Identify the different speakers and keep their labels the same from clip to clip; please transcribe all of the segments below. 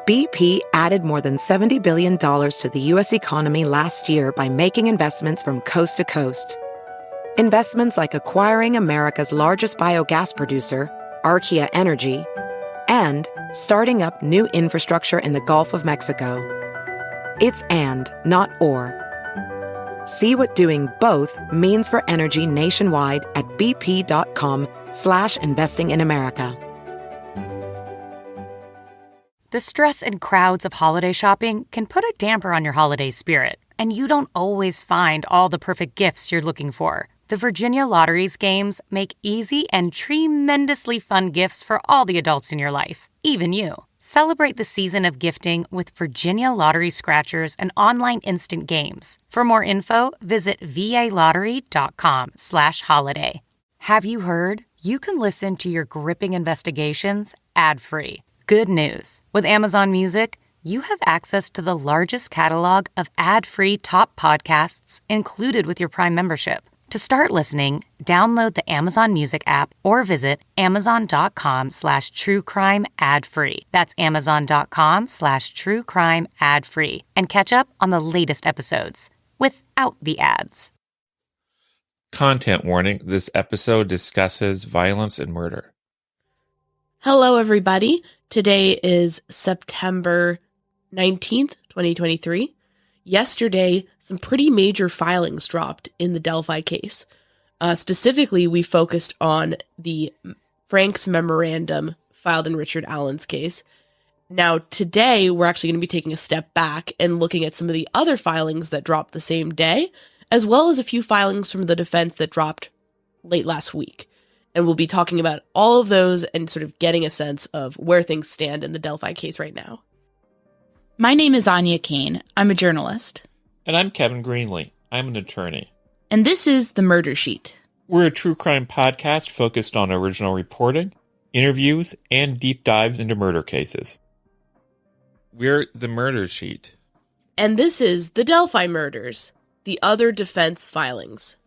Speaker 1: BP added more than $70 billion to the U.S. economy last year by making investments from coast to coast. Investments like acquiring America's largest biogas producer, Archaea Energy, and starting up new infrastructure in the Gulf of Mexico. It's and, not or. See what doing both means for energy nationwide at bp.com/investing in America.
Speaker 2: The stress and crowds of holiday shopping can put a damper on your holiday spirit, and you don't always find all the perfect gifts you're looking for. The Virginia Lottery's games make easy and tremendously fun gifts for all the adults in your life, even you. Celebrate the season of gifting with Virginia Lottery Scratchers and online instant games. For more info, visit valottery.com/holiday. Have you heard? You can listen to your gripping investigations ad-free. Good news. With Amazon Music, you have access to the largest catalog of ad-free top podcasts included with your Prime membership. To start listening, download the Amazon Music app or visit amazon.com/truecrime ad-free. That's amazon.com/truecrime ad-free. And catch up on the latest episodes without the ads.
Speaker 3: Content warning, this episode discusses violence and murder.
Speaker 4: Hello, everybody. Today is September 19th, 2023. Yesterday, some pretty major filings dropped in the Delphi case. Specifically, we focused on the Frank's memorandum filed in Richard Allen's case. Now, today, we're actually going to be taking a step back and looking at some of the other filings that dropped the same day, as well as a few filings from the defense that dropped late last week. And we'll be talking about all of those and sort of getting a sense of where things stand in the Delphi case right now.
Speaker 5: My name is Anya Kane. I'm a journalist.
Speaker 3: And I'm Kevin Greenlee. I'm an attorney.
Speaker 5: And this is The Murder Sheet.
Speaker 3: We're a true crime podcast focused on original reporting, interviews, and deep dives into murder cases. We're The Murder Sheet.
Speaker 4: And this is the Delphi murders, the other defense filings.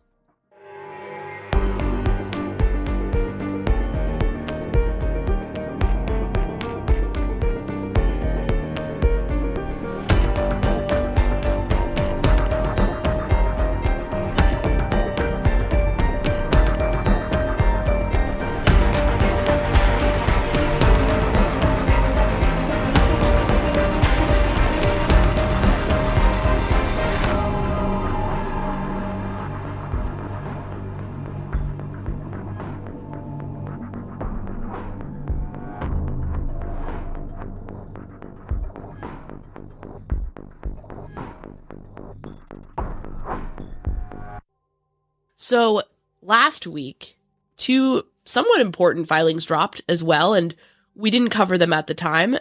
Speaker 4: So last week, two somewhat important filings dropped as well, and we didn't cover them at the time,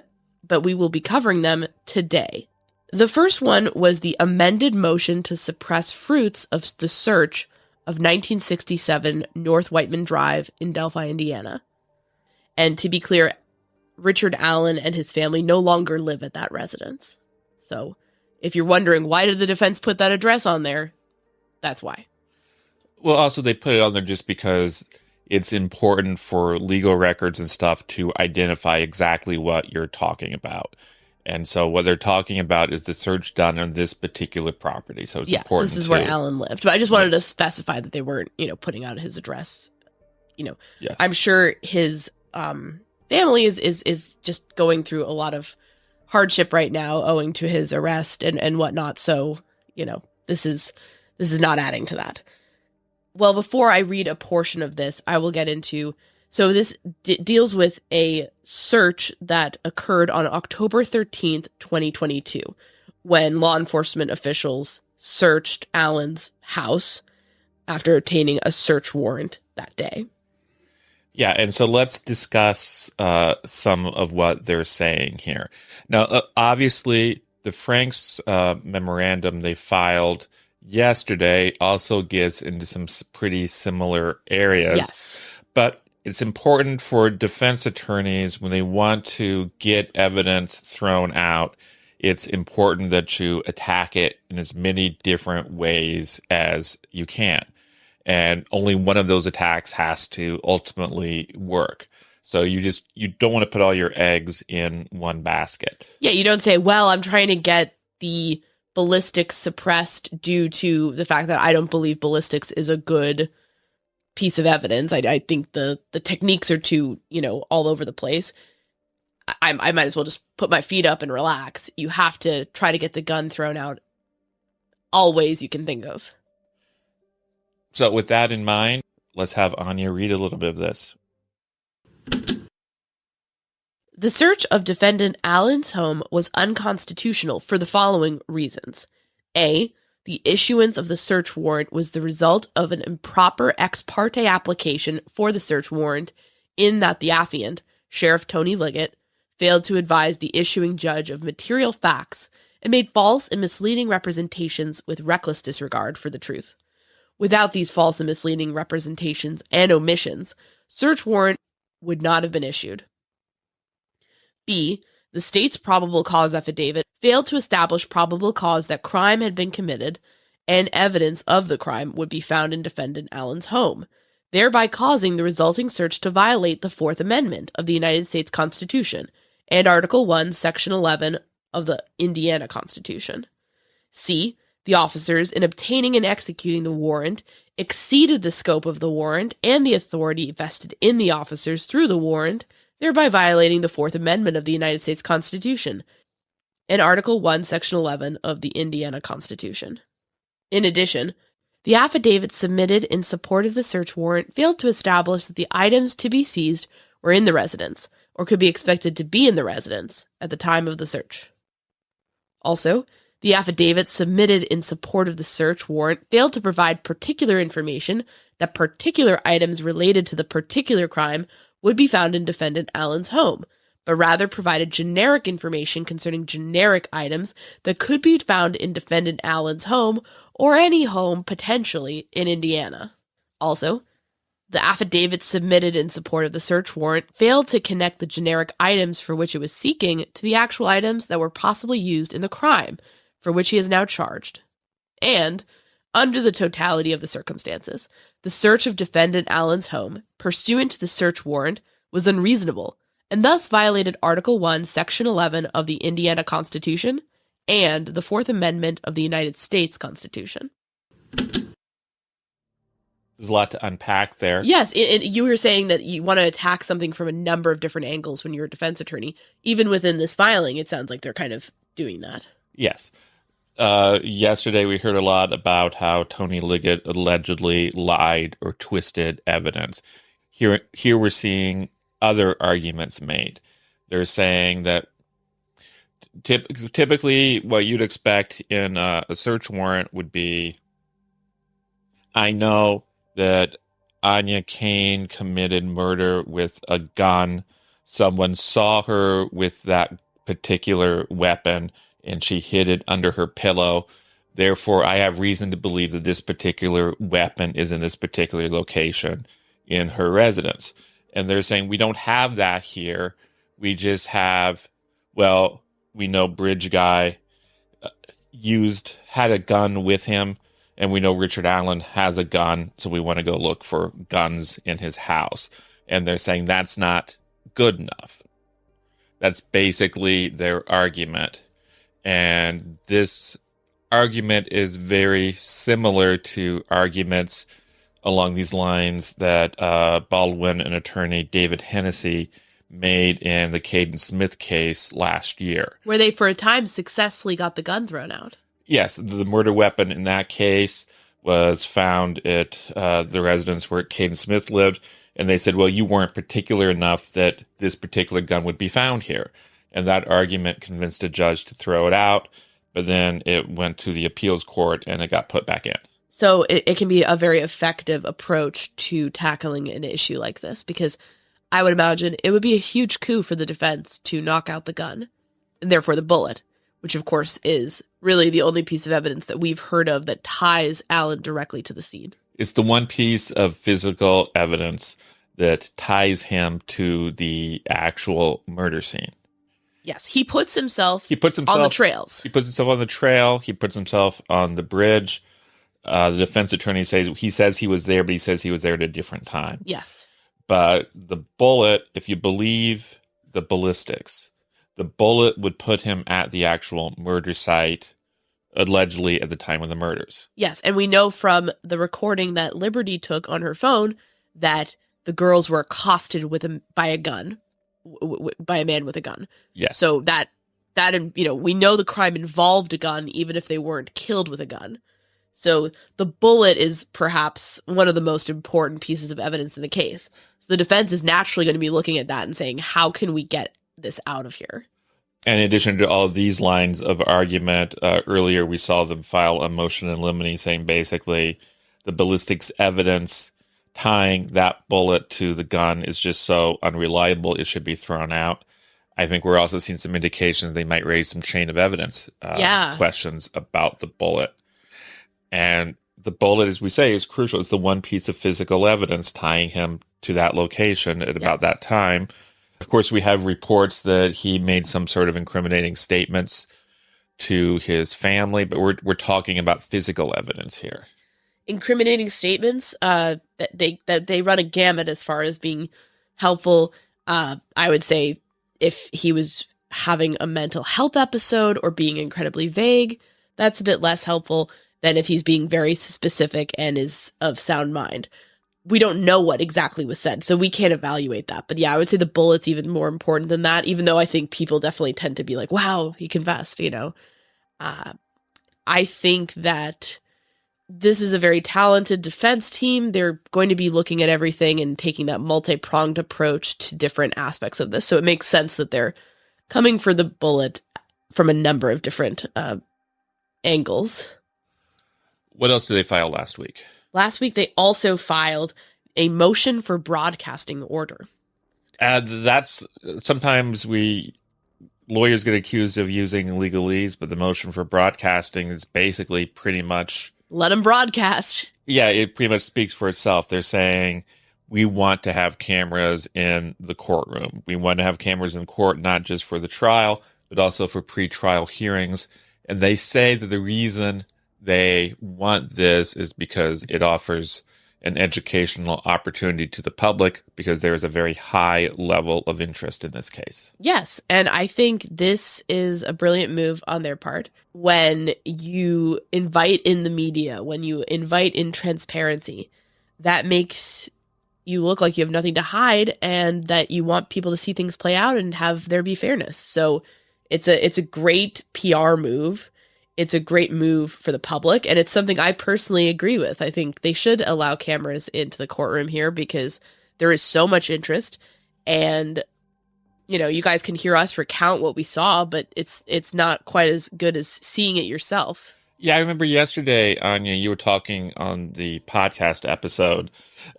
Speaker 4: but we will be covering them today. The first one was the amended motion to suppress fruits of the search of 1967 North Whiteman Drive in Delphi, Indiana. And to be clear, Richard Allen and his family no longer live at that residence. So if you're wondering why did the defense put that address on there, that's why.
Speaker 3: Well, also they put it on there just because it's important for legal records and stuff to identify exactly what you're talking about. And so what they're talking about is the search done on this particular property. So it's important.
Speaker 4: This is where Allen lived. But I just wanted to specify that they weren't, putting out his address. Yes. I'm sure his family is just going through a lot of hardship right now owing to his arrest and whatnot. So, this is not adding to that. Well, before I read a portion of this, I will get into... So this deals with a search that occurred on October 13th, 2022, when law enforcement officials searched Allen's house after obtaining a search warrant that day.
Speaker 3: Yeah, and so let's discuss some of what they're saying here. Now, obviously, the Frank's memorandum they filed yesterday also gets into some pretty similar areas.
Speaker 4: Yes.
Speaker 3: But it's important for defense attorneys when they want to get evidence thrown out, it's important that you attack it in as many different ways as you can. And only one of those attacks has to ultimately work. So you don't want to put all your eggs in one basket.
Speaker 4: Yeah, you don't say, well, I'm trying to get the ballistics suppressed due to the fact that I don't believe ballistics is a good piece of evidence. I think the techniques are too, all over the place. I might as well just put my feet up and relax. You have to try to get the gun thrown out all ways you can think of.
Speaker 3: So with that in mind, let's have Anya read a little bit of this.
Speaker 4: The search of defendant Allen's home was unconstitutional for the following reasons. A. The issuance of the search warrant was the result of an improper ex parte application for the search warrant in that the affiant, Sheriff Tony Liggett, failed to advise the issuing judge of material facts and made false and misleading representations with reckless disregard for the truth. Without these false and misleading representations and omissions, search warrant would not have been issued. B. The state's probable cause affidavit failed to establish probable cause that crime had been committed, and evidence of the crime would be found in defendant Allen's home, thereby causing the resulting search to violate the Fourth Amendment of the United States Constitution and Article 1, Section 11 of the Indiana Constitution. C. The officers, in obtaining and executing the warrant, exceeded the scope of the warrant and the authority vested in the officers through the warrant, thereby violating the Fourth Amendment of the United States Constitution and Article 1, Section 11 of the Indiana Constitution. In addition, the affidavit submitted in support of the search warrant failed to establish that the items to be seized were in the residence or could be expected to be in the residence at the time of the search. Also, the affidavit submitted in support of the search warrant failed to provide particular information that particular items related to the particular crime would be found in defendant Allen's home, but rather provided generic information concerning generic items that could be found in defendant Allen's home or any home potentially in Indiana. Also, the affidavit submitted in support of the search warrant failed to connect the generic items for which it was seeking to the actual items that were possibly used in the crime for which he is now charged. And, under the totality of the circumstances, the search of defendant Allen's home, pursuant to the search warrant, was unreasonable, and thus violated Article 1, Section 11 of the Indiana Constitution and the Fourth Amendment of the United States Constitution.
Speaker 3: There's a lot to unpack there.
Speaker 4: Yes, and you were saying that you want to attack something from a number of different angles when you're a defense attorney. Even within this filing, it sounds like they're kind of doing that.
Speaker 3: Yes. Yesterday we heard a lot about how Tony Liggett allegedly lied or twisted evidence. Here we're seeing other arguments made. They're saying that typically what you'd expect in a search warrant would be, I know that Anya Kane committed murder with a gun. Someone saw her with that particular weapon and she hid it under her pillow. Therefore, I have reason to believe that this particular weapon is in this particular location in her residence. And they're saying we don't have that here. We just have, well, we know Bridge Guy had a gun with him, and we know Richard Allen has a gun, so we want to go look for guns in his house. And they're saying that's not good enough. That's basically their argument. And this argument is very similar to arguments along these lines that Baldwin and attorney David Hennessy made in the Caden Smith case last year.
Speaker 4: Where they, for a time, successfully got the gun thrown out.
Speaker 3: Yes, the murder weapon in that case was found at the residence where Caden Smith lived. And they said, well, you weren't particular enough that this particular gun would be found here. And that argument convinced a judge to throw it out. But then it went to the appeals court and it got put back in.
Speaker 4: So it can be a very effective approach to tackling an issue like this, because I would imagine it would be a huge coup for the defense to knock out the gun, and therefore the bullet, which of course is really the only piece of evidence that we've heard of that ties Allen directly to the scene.
Speaker 3: It's the one piece of physical evidence that ties him to the actual murder scene.
Speaker 4: Yes, he puts himself on the trails.
Speaker 3: He puts himself on the trail. He puts himself on the bridge. The defense attorney says he was there, but he says he was there at a different time.
Speaker 4: Yes.
Speaker 3: But the bullet, if you believe the ballistics, the bullet would put him at the actual murder site, allegedly at the time of the murders.
Speaker 4: Yes, and we know from the recording that Liberty took on her phone that the girls were accosted by a gun, by a man with a gun.
Speaker 3: Yes.
Speaker 4: So that we know the crime involved a gun, even if they weren't killed with a gun. So the bullet is perhaps one of the most important pieces of evidence in the case. So the defense is naturally going to be looking at that and saying, how can we get this out of here?
Speaker 3: And in addition to all of these lines of argument, earlier we saw them file a motion in limine saying basically the ballistics evidence tying that bullet to the gun is just so unreliable, it should be thrown out. I think we're also seeing some indications they might raise some chain of evidence questions about the bullet. And the bullet, as we say, is crucial. It's the one piece of physical evidence tying him to that location at about that time. Of course, we have reports that he made some sort of incriminating statements to his family, but we're talking about physical evidence here.
Speaker 4: Incriminating statements that they run a gamut as far as being helpful. I would say if he was having a mental health episode or being incredibly vague, that's a bit less helpful than if he's being very specific and is of sound mind. We don't know what exactly was said, so we can't evaluate that. But yeah, I would say the bullet's even more important than that, even though I think people definitely tend to be like, wow, he confessed, I think that this is a very talented defense team. They're going to be looking at everything and taking that multi-pronged approach to different aspects of this. So it makes sense that they're coming for the bullet from a number of different angles.
Speaker 3: What else did they file last week?
Speaker 4: Last week, they also filed a motion for broadcasting order.
Speaker 3: That's sometimes lawyers get accused of using legalese, but the motion for broadcasting is basically pretty much
Speaker 4: let them broadcast.
Speaker 3: Yeah, it pretty much speaks for itself. They're saying we want to have cameras in the courtroom. We want to have cameras in court, not just for the trial, but also for pre-trial hearings. And they say that the reason they want this is because it offers an educational opportunity to the public because there is a very high level of interest in this case.
Speaker 4: Yes, and I think this is a brilliant move on their part. When you invite in the media, when you invite in transparency, that makes you look like you have nothing to hide and that you want people to see things play out and have there be fairness. So it's a great PR move. It's a great move for the public, and it's something I personally agree with. I think they should allow cameras into the courtroom here because there is so much interest, and you guys can hear us recount what we saw, but it's not quite as good as seeing it yourself.
Speaker 3: Yeah, I remember yesterday, Anya, you were talking on the podcast episode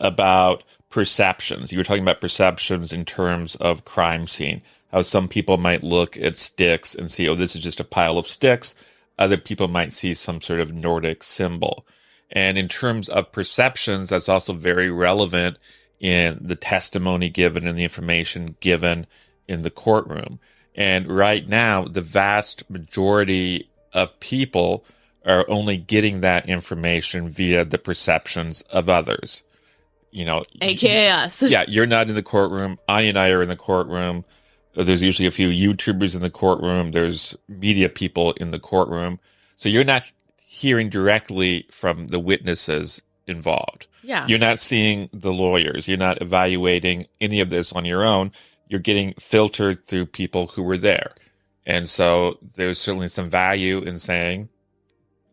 Speaker 3: about perceptions. You were talking about perceptions in terms of crime scene, how some people might look at sticks and see, oh, this is just a pile of sticks. Other people might see some sort of Nordic symbol. And in terms of perceptions, that's also very relevant in the testimony given and the information given in the courtroom. And right now, the vast majority of people are only getting that information via the perceptions of others.
Speaker 4: AKA us.
Speaker 3: Yeah, you're not in the courtroom. Anya and I are in the courtroom. There's usually a few YouTubers in the courtroom. There's media people in the courtroom. So you're not hearing directly from the witnesses involved.
Speaker 4: Yeah.
Speaker 3: You're not seeing the lawyers. You're not evaluating any of this on your own. You're getting filtered through people who were there. And so there's certainly some value in saying,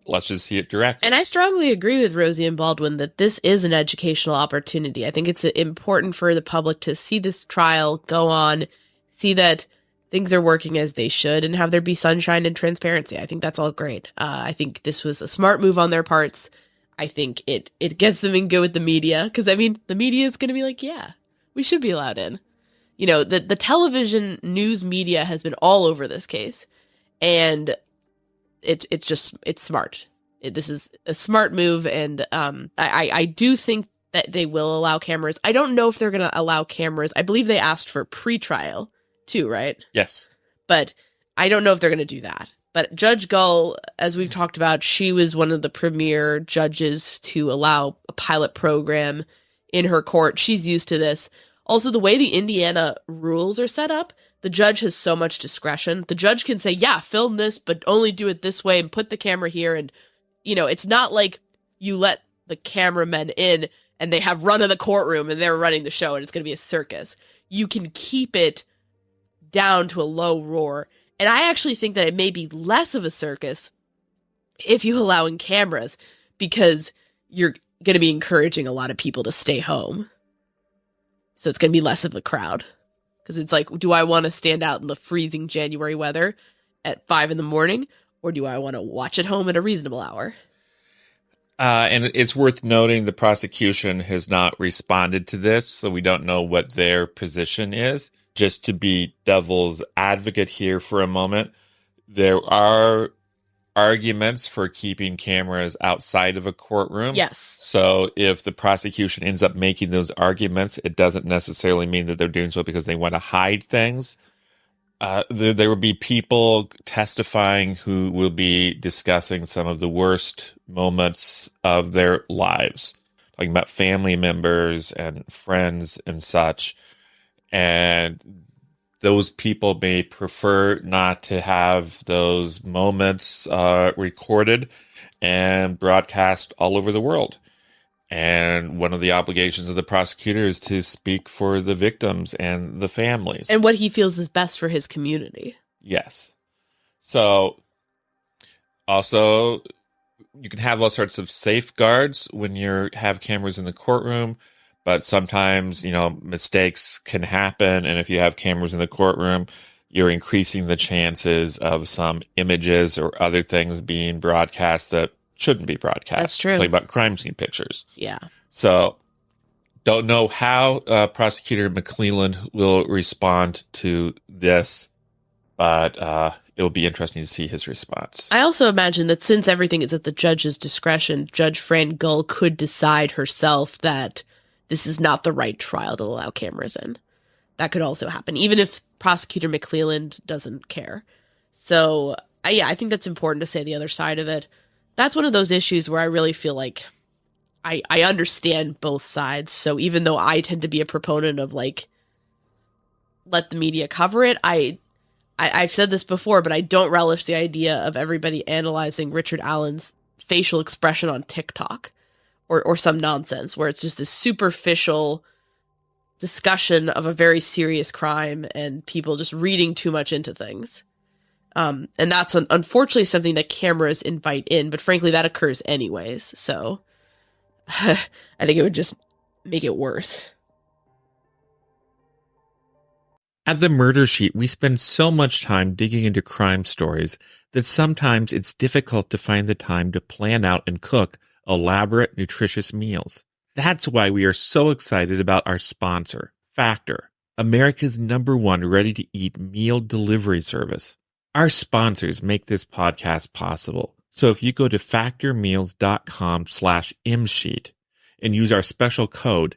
Speaker 3: let's just see it directly.
Speaker 4: And I strongly agree with Rosie and Baldwin that this is an educational opportunity. I think it's important for the public to see this trial go on, see that things are working as they should, and have there be sunshine and transparency. I think that's all great. I think this was a smart move on their parts. I think it gets them in good with the media, because, the media is going to be like, yeah, we should be allowed in. The television news media has been all over this case, and it's smart. This is a smart move, and I do think that they will allow cameras. I don't know if they're going to allow cameras. I believe they asked for pre-trial too, right?
Speaker 3: Yes.
Speaker 4: But I don't know if they're going to do that. But Judge Gull, as we've talked about, she was one of the premier judges to allow a pilot program in her court. She's used to this. Also, the way the Indiana rules are set up, the judge has so much discretion. The judge can say, yeah, film this, but only do it this way and put the camera here. And, it's not like you let the cameramen in and they have run of the courtroom and they're running the show and it's going to be a circus. You can keep it down to a low roar. And I actually think that it may be less of a circus if you allow in cameras, because you're going to be encouraging a lot of people to stay home. So it's going to be less of a crowd. Because it's like, do I want to stand out in the freezing January weather at 5 a.m, or do I want to watch at home at a reasonable hour?
Speaker 3: And it's worth noting the prosecution has not responded to this, so we don't know what their position is. Just to be devil's advocate here for a moment, there are arguments for keeping cameras outside of a courtroom.
Speaker 4: Yes.
Speaker 3: So if the prosecution ends up making those arguments, it doesn't necessarily mean that they're doing so because they want to hide things. There will be people testifying who will be discussing some of the worst moments of their lives, talking about family members and friends and such. And those people may prefer not to have those moments recorded and broadcast all over the world. And one of the obligations of the prosecutor is to speak for the victims and the families.
Speaker 4: And what he feels is best for his community.
Speaker 3: Yes. So, also, you can have all sorts of safeguards when you have cameras in the courtroom, but sometimes, mistakes can happen. And if you have cameras in the courtroom, you're increasing the chances of some images or other things being broadcast that shouldn't be broadcast.
Speaker 4: That's true.
Speaker 3: Talking about crime scene pictures.
Speaker 4: Yeah.
Speaker 3: So, don't know how Prosecutor McClelland will respond to this, but it will be interesting to see his response.
Speaker 4: I also imagine that since everything is at the judge's discretion, Judge Fran Gull could decide herself that this is not the right trial to allow cameras in. That could also happen, even if Prosecutor McClelland doesn't care. So, I think that's important to say the other side of it. That's one of those issues where I really feel like I understand both sides. So even though I tend to be a proponent of let the media cover it, I've said this before, but I don't relish the idea of everybody analyzing Richard Allen's facial expression on TikTok or some nonsense where it's just this superficial discussion of a very serious crime and people just reading too much into things. And that's unfortunately something that cameras invite in, but frankly, that occurs anyways. So I think it would just make it worse.
Speaker 3: At the Murder Sheet, we spend so much time digging into crime stories that sometimes it's difficult to find the time to plan out and cook elaborate, nutritious meals. That's why we are so excited about our sponsor, Factor, America's #1 ready-to-eat meal delivery service. Our sponsors make this podcast possible. So if you go to factormeals.com/msheet and use our special code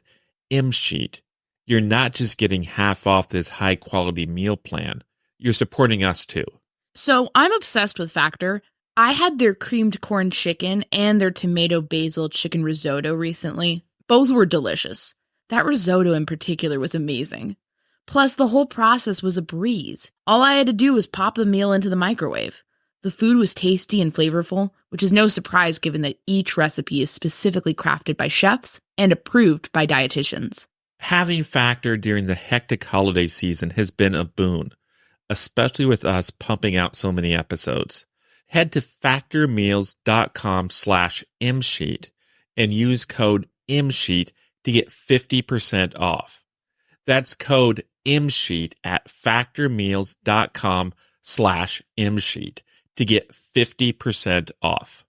Speaker 3: MSHEET, you're not just getting half off this high-quality meal plan. You're supporting us too.
Speaker 5: So I'm obsessed with Factor. I had their creamed corn chicken and their tomato basil chicken risotto recently. Both were delicious. That risotto in particular was amazing. Plus, the whole process was a breeze. All I had to do was pop the meal into the microwave. The food was tasty and flavorful, which is no surprise given that each recipe is specifically crafted by chefs and approved by dietitians.
Speaker 3: Having Factor during the hectic holiday season has been a boon, especially with us pumping out so many episodes. Head to factormeals.com/msheet and use code MSHEET to get 50% off. That's code MSHEET at factormeals.com/msheet to get 50% off.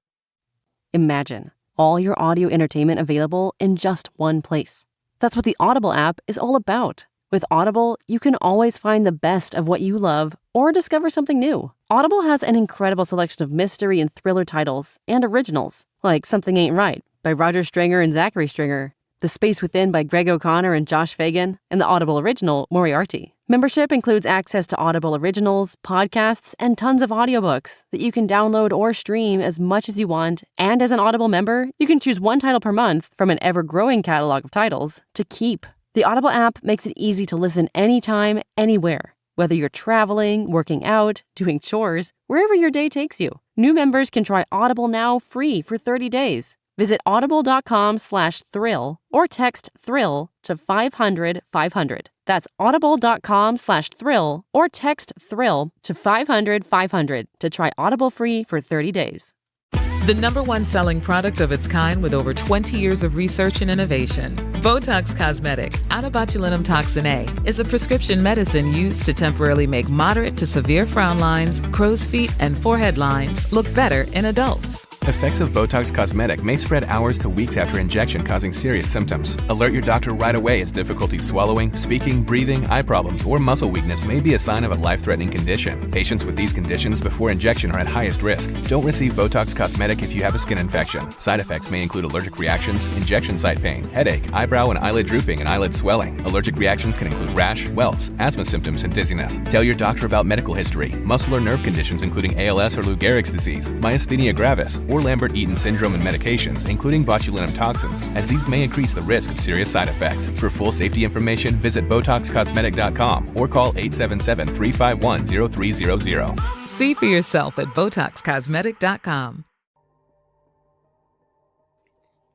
Speaker 6: Imagine all your audio entertainment available in just one place. That's what the Audible app is all about. With Audible, you can always find the best of what you love or discover something new. Audible has an incredible selection of mystery and thriller titles and originals, like Something Ain't Right by Roger Stringer and Zachary Stringer. The Space Within by Greg O'Connor and Josh Fagan, and the Audible original Moriarty. Membership includes access to Audible originals, podcasts, and tons of audiobooks that you can download or stream as much as you want. And as an Audible member, you can choose one title per month from an ever-growing catalog of titles to keep. The Audible app makes it easy to listen anytime, anywhere. Whether you're traveling, working out, doing chores, wherever your day takes you. New members can try Audible now free for 30 days. Visit audible.com/thrill or text thrill to 500-500. That's audible.com/thrill or text thrill to 500-500 to try Audible free for 30 days.
Speaker 7: The number one selling product of its kind with over 20 years of research and innovation. Botox Cosmetic, out of botulinum toxin A, is a prescription medicine used to temporarily make moderate to severe frown lines, crow's feet, and forehead lines look better in adults.
Speaker 8: Effects of Botox Cosmetic may spread hours to weeks after injection, causing serious symptoms. Alert your doctor right away as difficulty swallowing, speaking, breathing, eye problems, or muscle weakness may be a sign of a life-threatening condition. Patients with these conditions before injection are at highest risk. Don't receive Botox Cosmetic if you have a skin infection. Side effects may include allergic reactions, injection site pain, headache, eyebrow and eyelid drooping, and eyelid swelling. Allergic reactions can include rash, welts, asthma symptoms, and dizziness. Tell your doctor about medical history, muscle or nerve conditions including ALS or Lou Gehrig's disease, myasthenia gravis, or Lambert-Eaton syndrome and medications, including botulinum toxins, as these may increase the risk of serious side effects. For full safety information, visit BotoxCosmetic.com or call 877-351-0300.
Speaker 7: See for yourself at BotoxCosmetic.com.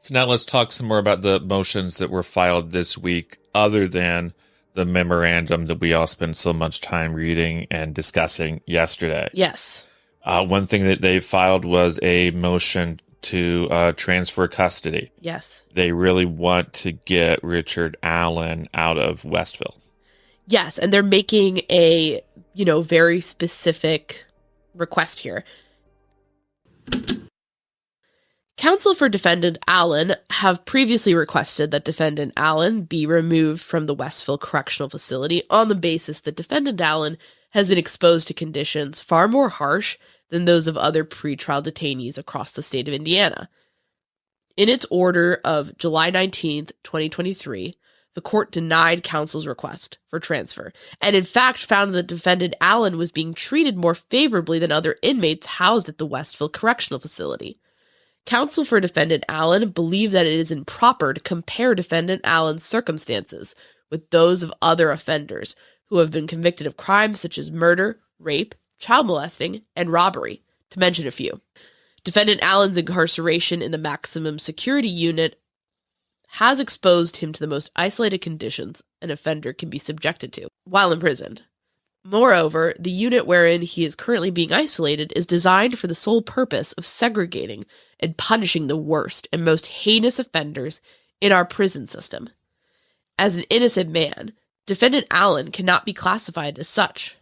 Speaker 3: So now let's talk some more about the motions that were filed this week, other than the memorandum that we all spent so much time reading and discussing yesterday.
Speaker 4: Yes.
Speaker 3: One thing that they filed was a motion to transfer custody.
Speaker 4: Yes.
Speaker 3: They really want to get Richard Allen out of Westville.
Speaker 4: Yes, and they're making a, very specific request here. Counsel for Defendant Allen have previously requested that Defendant Allen be removed from the Westville Correctional Facility on the basis that Defendant Allen has been exposed to conditions far more harsh than those of other pretrial detainees across the state of Indiana. In its order of July 19th, 2023, the court denied counsel's request for transfer, and in fact found that Defendant Allen was being treated more favorably than other inmates housed at the Westville Correctional Facility. Counsel for Defendant Allen believed that it is improper to compare Defendant Allen's circumstances with those of other offenders who have been convicted of crimes such as murder, rape, child molesting, and robbery, to mention a few. Defendant Allen's incarceration in the maximum security unit has exposed him to the most isolated conditions an offender can be subjected to while imprisoned. Moreover, the unit wherein he is currently being isolated is designed for the sole purpose of segregating and punishing the worst and most heinous offenders in our prison system. As an innocent man, Defendant Allen cannot be classified as such.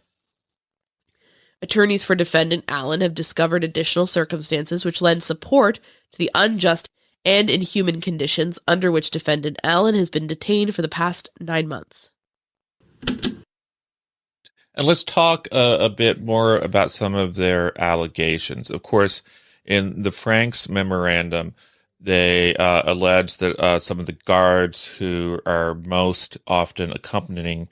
Speaker 4: Attorneys for Defendant Allen have discovered additional circumstances which lend support to the unjust and inhuman conditions under which Defendant Allen has been detained for the past 9 months.
Speaker 3: And let's talk a bit more about some of their allegations. Of course, in the Franks memorandum, they allege that some of the guards who are most often accompanying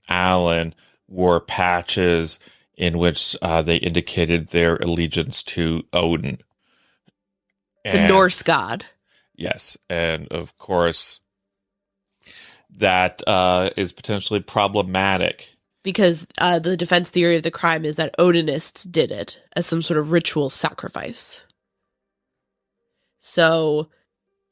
Speaker 3: Allen wore patches in which they indicated their allegiance to Odin.
Speaker 4: The Norse god.
Speaker 3: Yes, and of course, that is potentially problematic.
Speaker 4: Because the defense theory of the crime is that Odinists did it as some sort of ritual sacrifice. So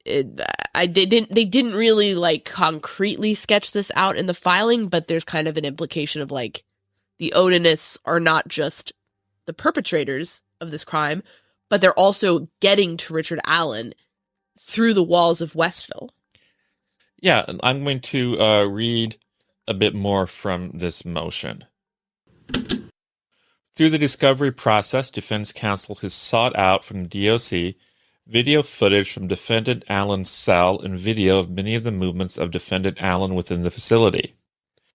Speaker 4: they didn't really concretely sketch this out in the filing, but there's kind of an implication of the Odinists are not just the perpetrators of this crime, but they're also getting to Richard Allen through the walls of Westville.
Speaker 3: Yeah, I'm going to read a bit more from this motion. Through the discovery process, defense counsel has sought out from the DOC video footage from Defendant Allen's cell and video of many of the movements of Defendant Allen within the facility.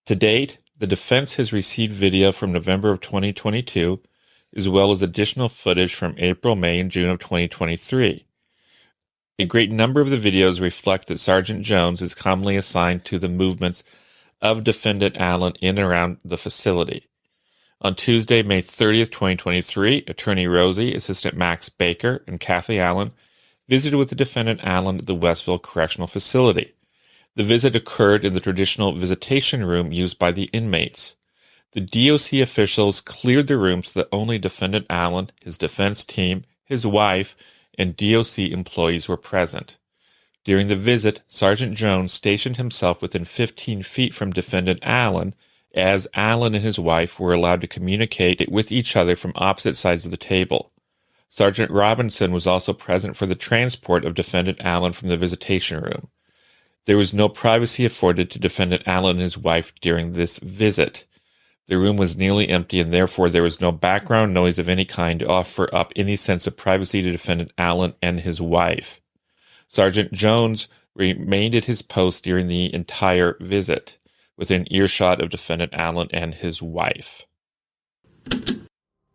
Speaker 3: To date, the defense has received video from November of 2022, as well as additional footage from April, May, and June of 2023. A great number of the videos reflect that Sergeant Jones is commonly assigned to the movements of Defendant Allen in and around the facility. On Tuesday, May 30th, 2023, Attorney Rosie, Assistant Max Baker, and Kathy Allen visited with the Defendant Allen at the Westville Correctional Facility. The visit occurred in the traditional visitation room used by the inmates. The DOC officials cleared the room so that only Defendant Allen, his defense team, his wife, and DOC employees were present. During the visit, Sergeant Jones stationed himself within 15 feet from Defendant Allen, as Allen and his wife were allowed to communicate with each other from opposite sides of the table. Sergeant Robinson was also present for the transport of Defendant Allen from the visitation room. There was no privacy afforded to Defendant Allen and his wife during this visit. The room was nearly empty, and therefore there was no background noise of any kind to offer up any sense of privacy to Defendant Allen and his wife. Sergeant Jones remained at his post during the entire visit, within earshot of Defendant Allen and his wife.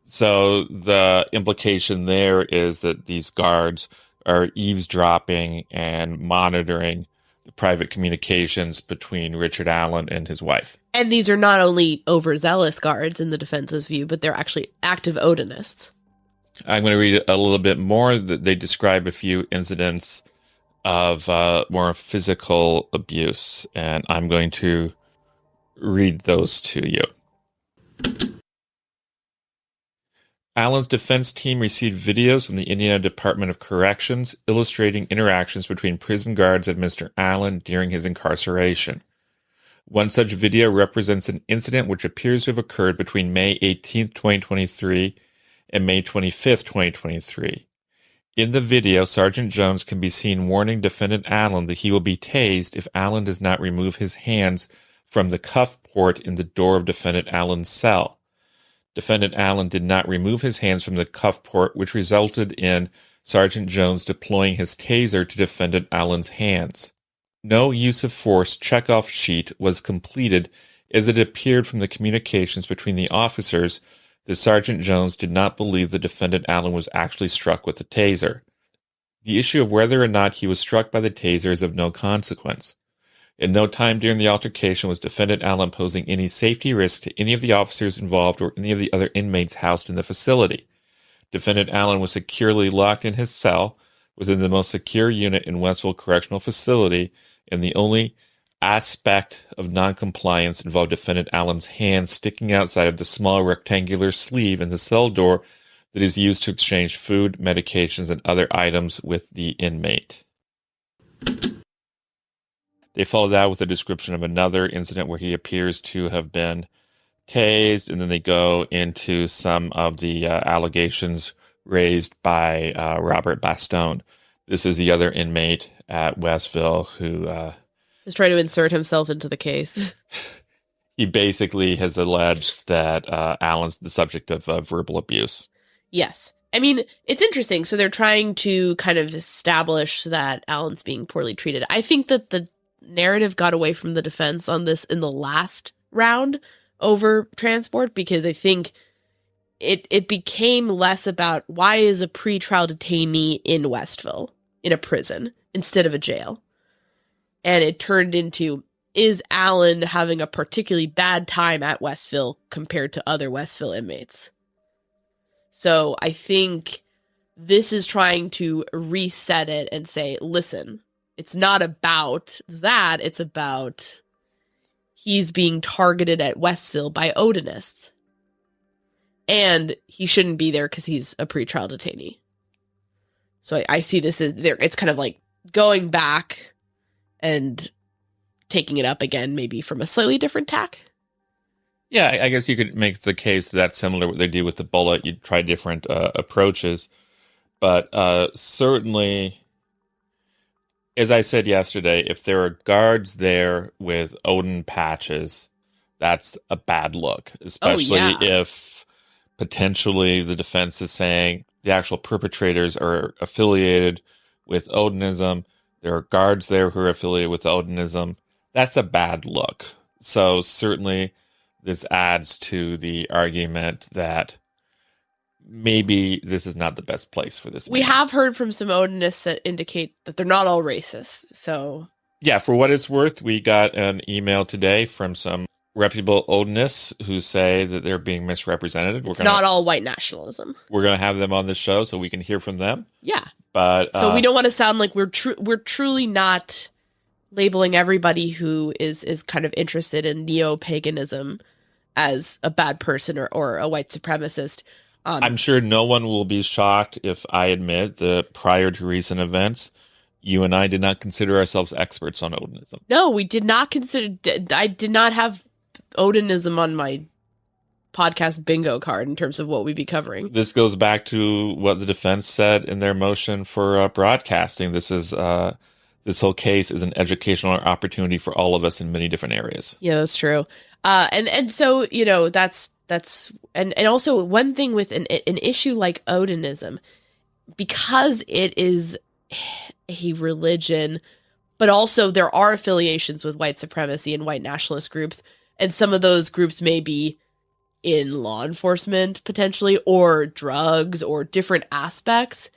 Speaker 3: So the implication there is that these guards are eavesdropping and monitoring the private communications between Richard Allen and his wife.
Speaker 4: And these are not only overzealous guards in the defense's view, but they're actually active Odinists.
Speaker 3: I'm going to read a little bit more. They describe a few incidents of more physical abuse, and I'm going to read those to you. Allen's defense team received videos from the Indiana Department of Corrections illustrating interactions between prison guards and Mr. Allen during his incarceration. One such video represents an incident which appears to have occurred between May 18, 2023 and May 25, 2023. In the video, Sergeant Jones can be seen warning Defendant Allen that he will be tased if Allen does not remove his hands from the cuff port in the door of Defendant Allen's cell. Defendant Allen did not remove his hands from the cuff port, which resulted in Sergeant Jones deploying his taser to Defendant Allen's hands. No use of force checkoff sheet was completed, as it appeared from the communications between the officers that Sergeant Jones did not believe the Defendant Allen was actually struck with the taser. The issue of whether or not he was struck by the taser is of no consequence. In no time during the altercation was Defendant Allen posing any safety risk to any of the officers involved or any of the other inmates housed in the facility. Defendant Allen was securely locked in his cell within the most secure unit in Westville Correctional Facility, and the only aspect of noncompliance involved Defendant Allen's hand sticking outside of the small rectangular sleeve in the cell door that is used to exchange food, medications, and other items with the inmate. They follow that with a description of another incident where he appears to have been tased, and then they go into some of the allegations raised by Robert Bastone. This is the other inmate at Westville who
Speaker 4: is trying to insert himself into the case.
Speaker 3: He basically has alleged that Allen's the subject of verbal abuse.
Speaker 4: Yes. I mean, it's interesting. So they're trying to kind of establish that Allen's being poorly treated. I think that the narrative got away from the defense on this in the last round over transport, because I think it became less about why is a pretrial detainee in Westville in a prison instead of a jail. And it turned into, is Allen having a particularly bad time at Westville compared to other Westville inmates? So I think this is trying to reset it and say, listen, it's not about that. It's about he's being targeted at Westville by Odinists. And he shouldn't be there because he's a pretrial detainee. So I see this as there. It's kind of like going back and taking it up again, maybe from a slightly different tack.
Speaker 3: Yeah, I guess you could make the case that that's similar to what they do with the bullet. You try different approaches. But certainly, as I said yesterday, if there are guards there with Odin patches, that's a bad look, especially if potentially the defense is saying the actual perpetrators are affiliated with Odinism. There are guards there who are affiliated with Odinism. That's a bad look. So certainly this adds to the argument that maybe this is not the best place for this.
Speaker 4: We have heard from some Odinists that indicate that they're not all racist. So
Speaker 3: yeah, for what it's worth, we got an email today from some reputable Odinists who say that they're being misrepresented.
Speaker 4: It's not all white nationalism.
Speaker 3: We're going to have them on the show so we can hear from them.
Speaker 4: Yeah.
Speaker 3: But
Speaker 4: so we don't want to sound like we're truly not labeling everybody who is kind of interested in neo-paganism as a bad person or a white supremacist.
Speaker 3: I'm sure no one will be shocked if I admit that prior to recent events, you and I did not consider ourselves experts on Odinism.
Speaker 4: No, we did not consider. I did not have Odinism on my podcast bingo card in terms of what we'd be covering.
Speaker 3: This goes back to what the defense said in their motion for broadcasting. This whole case is an educational opportunity for all of us in many different areas.
Speaker 4: Yeah, that's true. And so, you know, that's and also one thing with an issue like Odinism, because it is a religion, but also there are affiliations with white supremacy and white nationalist groups, and some of those groups may be in law enforcement potentially, or drugs, or different aspects.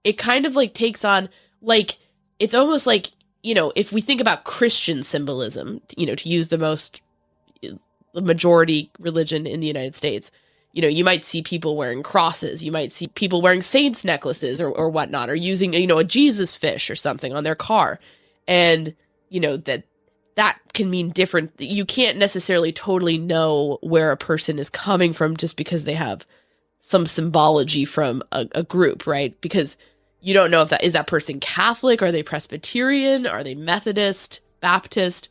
Speaker 4: It kind of like takes on, like, it's almost like, you know, if we think about Christian symbolism, you know, to use the majority religion in the United States, you know, you might see people wearing crosses, you might see people wearing saints necklaces or whatnot, or using, you know, a Jesus fish or something on their car. And, you know, that can mean different. You can't necessarily totally know where a person is coming from just because they have some symbology from a group, right? Because you don't know if is that person Catholic, are they Presbyterian, are they Methodist, Baptist?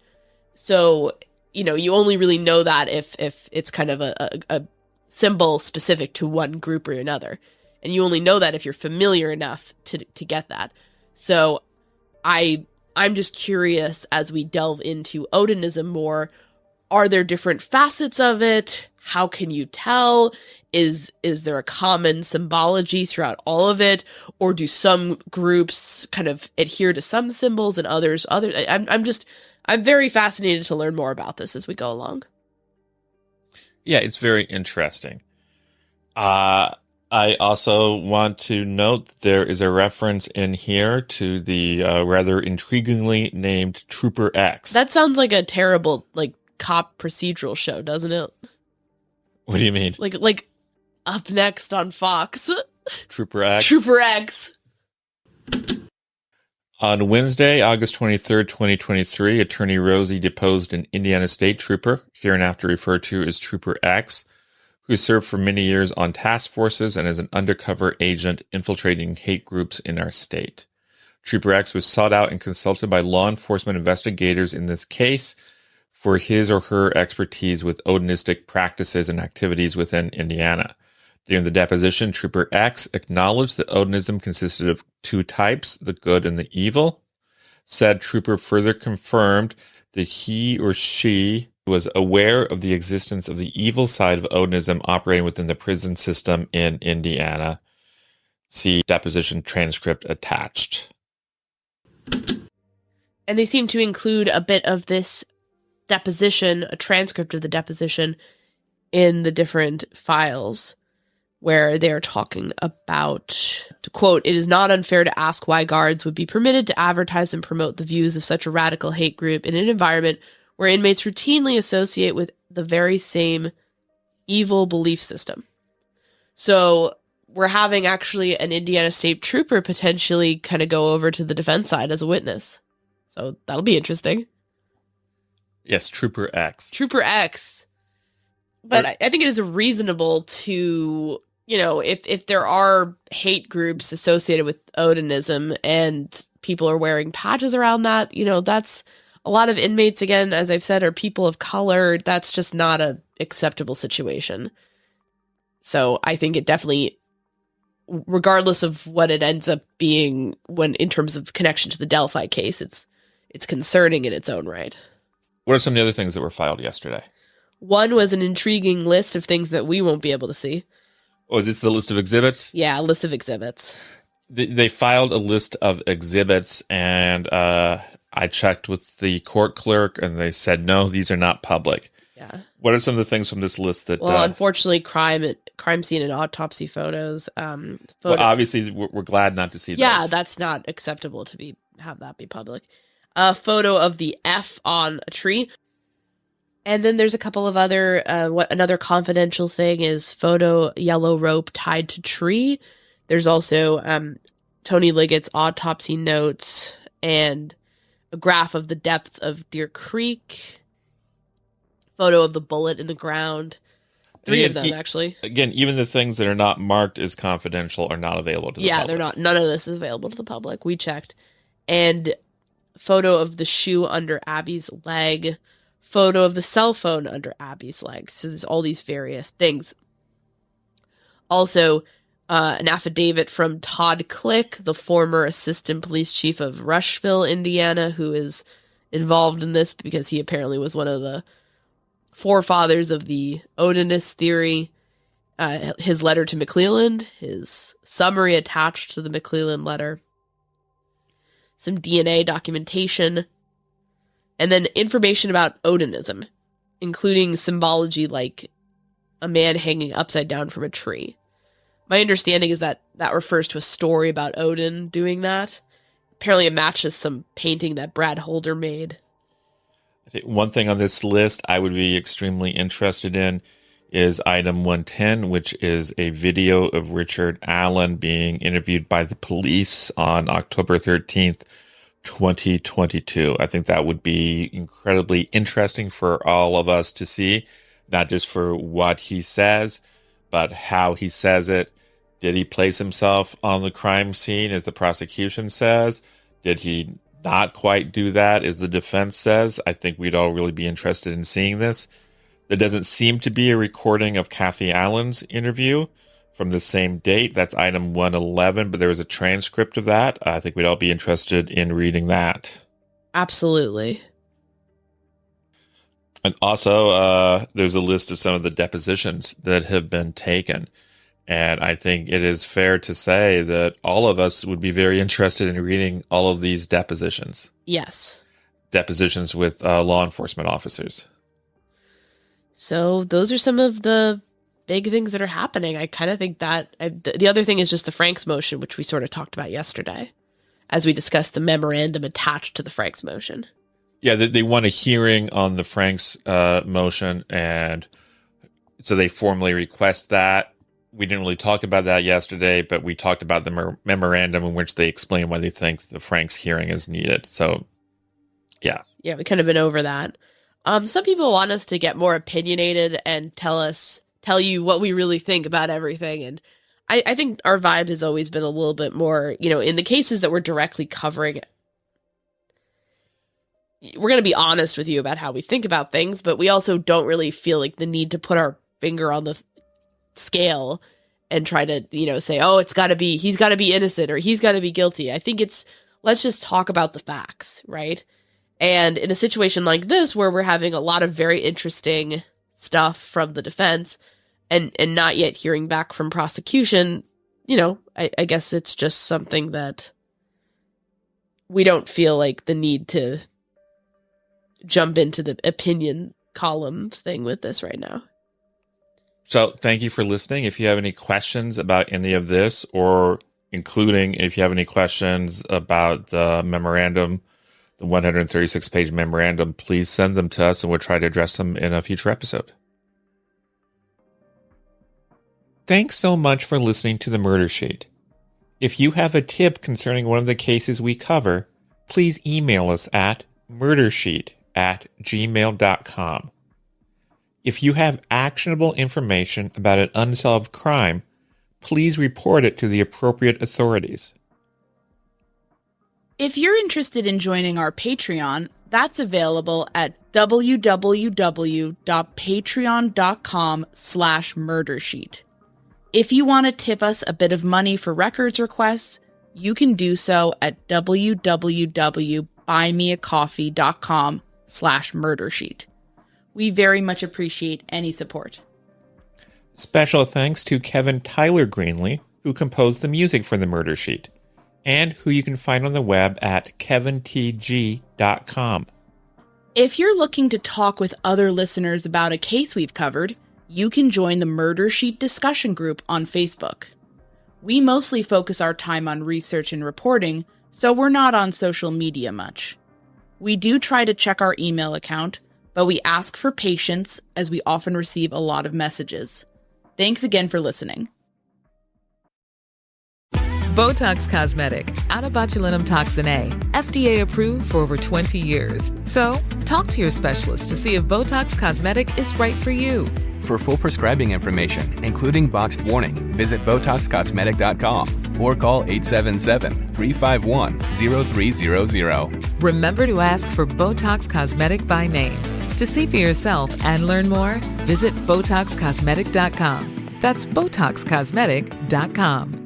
Speaker 4: So, you know, you only really know that if it's kind of a symbol specific to one group or another. And you only know that if you're familiar enough to get that. So I'm just curious, as we delve into Odinism more, are there different facets of it? How can you tell? Is there a common symbology throughout all of it? Or do some groups kind of adhere to some symbols and others? I'm very fascinated to learn more about this as we go along.
Speaker 3: Yeah, it's very interesting. I also want to note that there is a reference in here to the rather intriguingly named Trooper X.
Speaker 4: That sounds like a terrible, like, cop procedural show, doesn't it?
Speaker 3: What do you mean?
Speaker 4: Like Up Next on Fox.
Speaker 3: Trooper X?
Speaker 4: Trooper X.
Speaker 3: On Wednesday, August 23rd, 2023, Attorney Rosie deposed an Indiana State Trooper, hereinafter referred to as Trooper X, who served for many years on task forces and as an undercover agent infiltrating hate groups in our state. Trooper X was sought out and consulted by law enforcement investigators in this case for his or her expertise with Odinistic practices and activities within Indiana. During the deposition, Trooper X acknowledged that Odinism consisted of two types, the good and the evil. Said Trooper further confirmed that he or she was aware of the existence of the evil side of Odinism operating within the prison system in Indiana. See deposition transcript attached.
Speaker 4: And they seem to include a bit of this deposition, a transcript of the deposition, in the different files where they're talking about, to quote, "It is not unfair to ask why guards would be permitted to advertise and promote the views of such a radical hate group in an environment where inmates routinely associate with the very same evil belief system." So we're having actually an Indiana State Trooper potentially kind of go over to the defense side as a witness. So that'll be interesting.
Speaker 3: Yes, Trooper X.
Speaker 4: Trooper X. But I think it is reasonable to, you know, if there are hate groups associated with Odinism and people are wearing patches around that, you know, that's a lot of inmates, again, as I've said, are people of color. That's just not an acceptable situation. So I think it definitely, regardless of what it ends up being when in terms of connection to the Delphi case, it's concerning in its own right.
Speaker 3: What are some of the other things that were filed yesterday?
Speaker 4: One was an intriguing list of things that we won't be able to see.
Speaker 3: Oh, is this the list of exhibits?
Speaker 4: Yeah, a list of exhibits.
Speaker 3: They filed a list of exhibits, and I checked with the court clerk, and they said, no, these are not public.
Speaker 4: Yeah.
Speaker 3: What are some of the things from this list that?
Speaker 4: Well, unfortunately, crime scene and autopsy photos.
Speaker 3: Well, obviously, we're glad not to see those.
Speaker 4: Yeah, that's not acceptable to have that be public. A photo of the F on a tree. And then there's a couple of other, another confidential thing is photo yellow rope tied to tree. There's also Tony Liggett's autopsy notes and a graph of the depth of Deer Creek. Photo of the bullet in the ground. 3 of them, actually.
Speaker 3: Again, even the things that are not marked as confidential are not available to the public.
Speaker 4: Yeah, they're not. None of this is available to the public. We checked. And photo of the shoe under Abby's leg. Photo of the cell phone under Abby's leg. So there's all these various things. Also, an affidavit from Todd Click, the former assistant police chief of Rushville, Indiana, who is involved in this because he apparently was one of the forefathers of the Odinist theory. His letter to McClelland, his summary attached to the McClelland letter. Some DNA documentation. And then information about Odinism, including symbology like a man hanging upside down from a tree. My understanding is that refers to a story about Odin doing that. Apparently it matches some painting that Brad Holder made.
Speaker 3: One thing on this list I would be extremely interested in is item 110, which is a video of Richard Allen being interviewed by the police on October 13th, 2022. I think that would be incredibly interesting for all of us to see, not just for what he says, but how he says it. Did he place himself on the crime scene as the prosecution says? Did he not quite do that as the defense says? I think we'd all really be interested in seeing this. There doesn't seem to be a recording of Kathy Allen's interview from the same date. That's item 111, but there was a transcript of that. I think we'd all be interested in reading that.
Speaker 4: Absolutely.
Speaker 3: And also, there's a list of some of the depositions that have been taken. And I think it is fair to say that all of us would be very interested in reading all of these depositions.
Speaker 4: Yes.
Speaker 3: Depositions with law enforcement officers.
Speaker 4: So those are some of the big things that are happening. I kind of think that the other thing is just the Franks motion, which we sort of talked about yesterday, as we discussed the memorandum attached to the Franks motion.
Speaker 3: Yeah, they want a hearing on the Franks motion, and so they formally request that. We didn't really talk about that yesterday, but we talked about the memorandum in which they explain why they think the Franks hearing is needed. So, yeah. Yeah,
Speaker 4: we kind of been over that. Some people want us to get more opinionated and tell you what we really think about everything. And I think our vibe has always been a little bit more, in the cases that we're directly covering, we're going to be honest with you about how we think about things, but we also don't really feel like the need to put our finger on the scale and try to, say, oh, he's got to be innocent or he's got to be guilty. I think let's just talk about the facts, right? And in a situation like this, where we're having a lot of very interesting stuff from the defense and not yet hearing back from prosecution, I guess it's just something that we don't feel like the need to jump into the opinion column thing with this right now.
Speaker 3: So thank you for listening. If you have any questions about any of this, or including if you have any questions about the memorandum, the 136-page memorandum, please send them to us and we'll try to address them in a future episode. Thanks so much for listening to the Murder Sheet. If you have a tip concerning one of the cases we cover, please email us at murdersheet@gmail.com. If you have actionable information about an unsolved crime, please report it to the appropriate authorities.
Speaker 5: If you're interested in joining our Patreon, that's available at www.patreon.com/murdersheet. If you want to tip us a bit of money for records requests, you can do so at www.buymeacoffee.com/murdersheet. We very much appreciate any support.
Speaker 3: Special thanks to Kevin Tyler Greenlee, who composed the music for the Murder Sheet, and who you can find on the web at kevintg.com.
Speaker 5: If you're looking to talk with other listeners about a case we've covered, you can join the Murder Sheet discussion group on Facebook. We mostly focus our time on research and reporting, so we're not on social media much. We do try to check our email account, but we ask for patience as we often receive a lot of messages. Thanks again for listening.
Speaker 7: Botox Cosmetic, out of botulinum toxin A, FDA approved for over 20 years. So, talk to your specialist to see if Botox Cosmetic is right for you.
Speaker 8: For full prescribing information, including boxed warning, visit BotoxCosmetic.com or call 877-351-0300.
Speaker 7: Remember to ask for Botox Cosmetic by name. To see for yourself and learn more, visit BotoxCosmetic.com. That's BotoxCosmetic.com.